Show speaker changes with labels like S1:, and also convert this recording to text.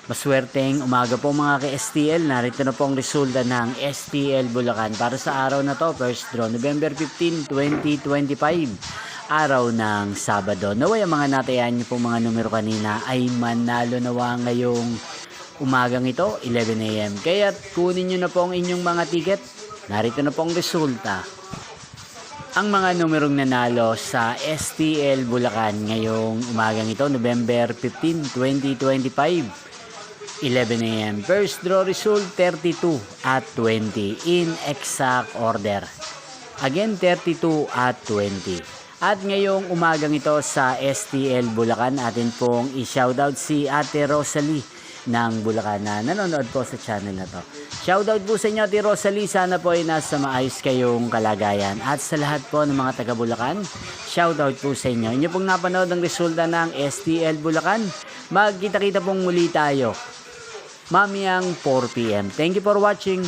S1: Maswerteng umaga po mga ka-STL. Narito na po ang resulta ng STL Bulacan para sa araw na to. First draw, November 15, 2025. Araw ng Sabado. Naway ang mga natayan niyo po mga numero kanina ay manalo nawa ngayong umagang ito, 11 AM. Kaya kunin niyo na po ang inyong mga ticket. Narito na po ang resulta. Ang mga numerong nanalo sa STL Bulacan ngayong umagang ito, November 15, 2025. 11 AM. First draw result 32 at 20 in exact order. Again 32 at 20. At ngayong umagang ito sa STL Bulacan, atin pong i-shoutout si Ate Rosalie ng Bulacan na nanonood po sa channel na to. Shoutout po sa inyo Ate Rosalie, sana po ay nasa maayos kayong kalagayan. At sa lahat po ng mga taga Bulacan, shoutout po sa inyo. Inyo pong napanood ang resulta ng STL Bulacan. Magkita-kita pong muli tayo mamayang 4 PM. Thank you for watching.